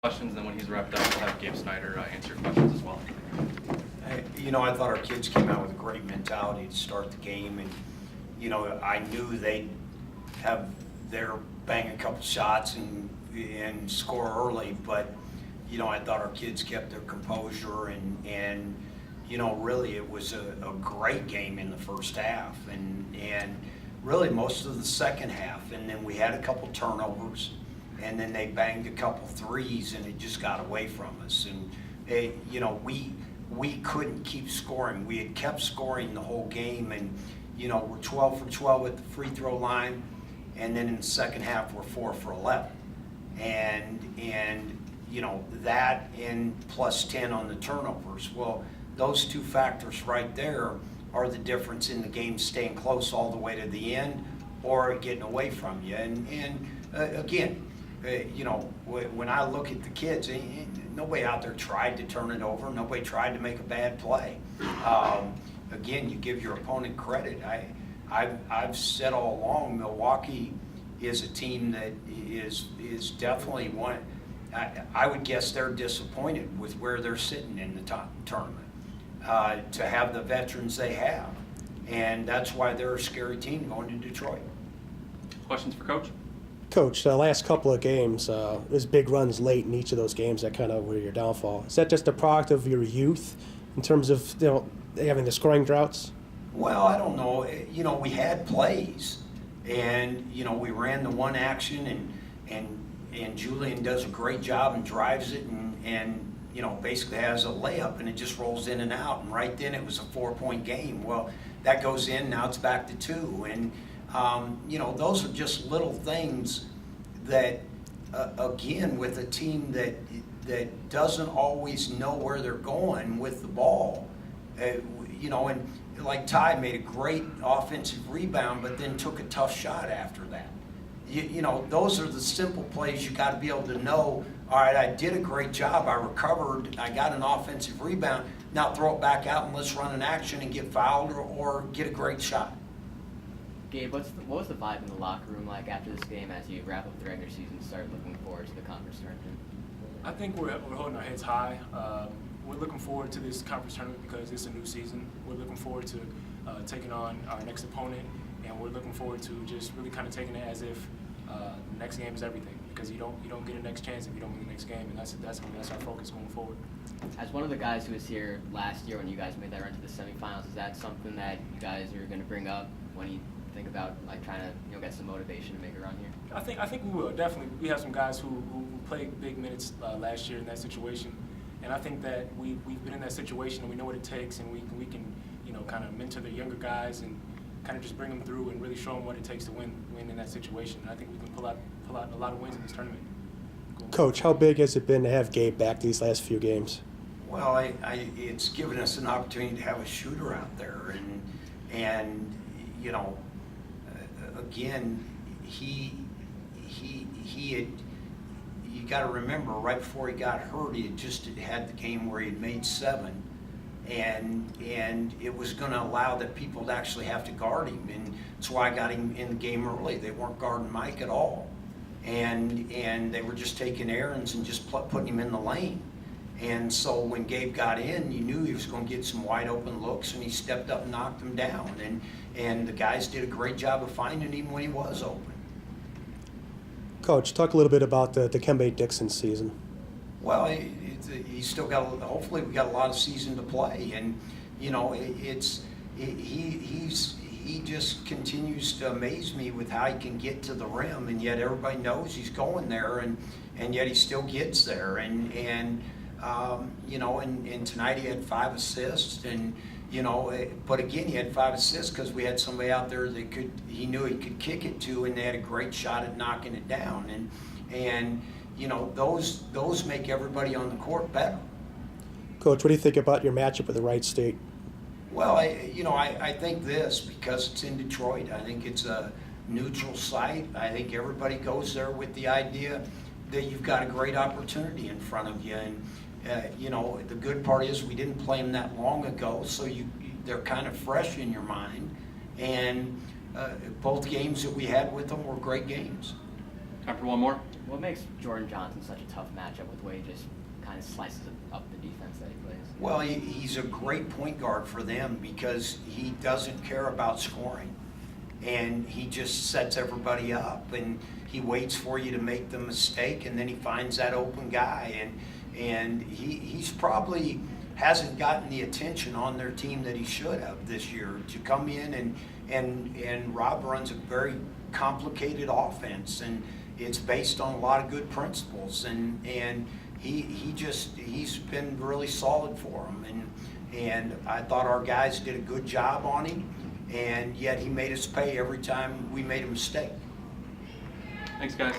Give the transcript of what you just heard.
questions, and then when he's wrapped up, we'll have Gabe Snyder answer questions as well. I thought our kids came out with a great mentality to start the game, and I knew they'd have their bang a couple shots and score early, but I thought our kids kept their composure, and really it was a great game in the first half, and really most of the second half, and then we had a couple turnovers, and then they banged a couple threes, and it just got away from us, and we couldn't keep scoring. We had kept scoring the whole game, and we're 12 for 12 at the free throw line, and then in the second half we're 4 for 11, and that and plus 10 on the turnovers. Well, those two factors right there are the difference in the game staying close all the way to the end or getting away from you. And again, when I look at the kids, nobody out there tried to turn it over. Nobody tried to make a bad play. Again, you give your opponent credit. I've said all along, Milwaukee is a team that is definitely one. I would guess they're disappointed with where they're sitting in the tournament to have the veterans they have, and that's why they're a scary team going to Detroit. Questions for Coach? Coach, the last couple of games, there's big runs late in each of those games that kind of were your downfall. Is that just a product of your youth in terms of having the scoring droughts? Well, I don't know. We had plays, and we ran the one action, and Julian does a great job and drives it, and basically has a layup, and it just rolls in and out. And right then it was a 4-point game. Well, that goes in. Now it's back to 2, and those are just little things that, again, with a team that doesn't always know where they're going with the ball, and like Ty made a great offensive rebound, but then took a tough shot after that. Those are the simple plays you got to be able to know. All right, I did a great job. I recovered. I got an offensive rebound. Now throw it back out and let's run an action and get fouled or get a great shot. Gabe, what was the vibe in the locker room like after this game as you wrap up the regular season and start looking forward to the conference tournament? I think we're holding our heads high. We're looking forward to this conference tournament because it's a new season. We're looking forward to taking on our next opponent, and we're looking forward to just really kind of taking it as if the next game is everything, because you don't get a next chance if you don't win the next game, and that's our focus going forward. As one of the guys who was here last year when you guys made that run to the semifinals, is that something that you guys are going to bring up when you think about trying to get some motivation to make a run here? I think we will, definitely. We have some guys who played big minutes last year in that situation, and I think that we've been in that situation and we know what it takes, and we can kind of mentor the younger guys and kind of just bring them through and really show them what it takes to win in that situation. And I think we can pull out a lot of wins in this tournament. Coach, how big has it been to have Gabe back these last few games? Well, it's given us an opportunity to have a shooter out there, and again, he had. You got to remember, right before he got hurt, he had just had the game where he had made 7, and it was going to allow the people to actually have to guard him, and that's why I got him in the game early. They weren't guarding Mike at all, and they were just taking errands and just putting him in the lane. And so when Gabe got in, you knew he was going to get some wide open looks, and he stepped up and knocked them down, and the guys did a great job of finding him when he was open. Coach, talk a little bit about the Kembe Dixon season. Well, he's still got. Hopefully, we got a lot of season to play, and he just continues to amaze me with how he can get to the rim, and yet everybody knows he's going there, and yet he still gets there, and tonight he had 5 assists, and but again he had 5 assists because we had somebody out there that he knew he could kick it to, and they had a great shot at knocking it down, and those make everybody on the court better. Coach, what do you think about your matchup with the Wright State? Well, I think this, because it's in Detroit, I think it's a neutral site. I think everybody goes there with the idea that you've got a great opportunity in front of you, and the good part is we didn't play them that long ago, so they're kind of fresh in your mind, and both games that we had with them were great games. Time for one more. What makes Jordan Johnson such a tough matchup with the way he just kind of slices up the defense that he plays? Well, he's a great point guard for them because he doesn't care about scoring. And he just sets everybody up, and he waits for you to make the mistake, and then he finds that open guy. And he's probably hasn't gotten the attention on their team that he should have this year to come in, and Rob runs a very complicated offense, and it's based on a lot of good principles, and he's been really solid for him, and I thought our guys did a good job on him, and yet he made us pay every time we made a mistake. Thanks, guys.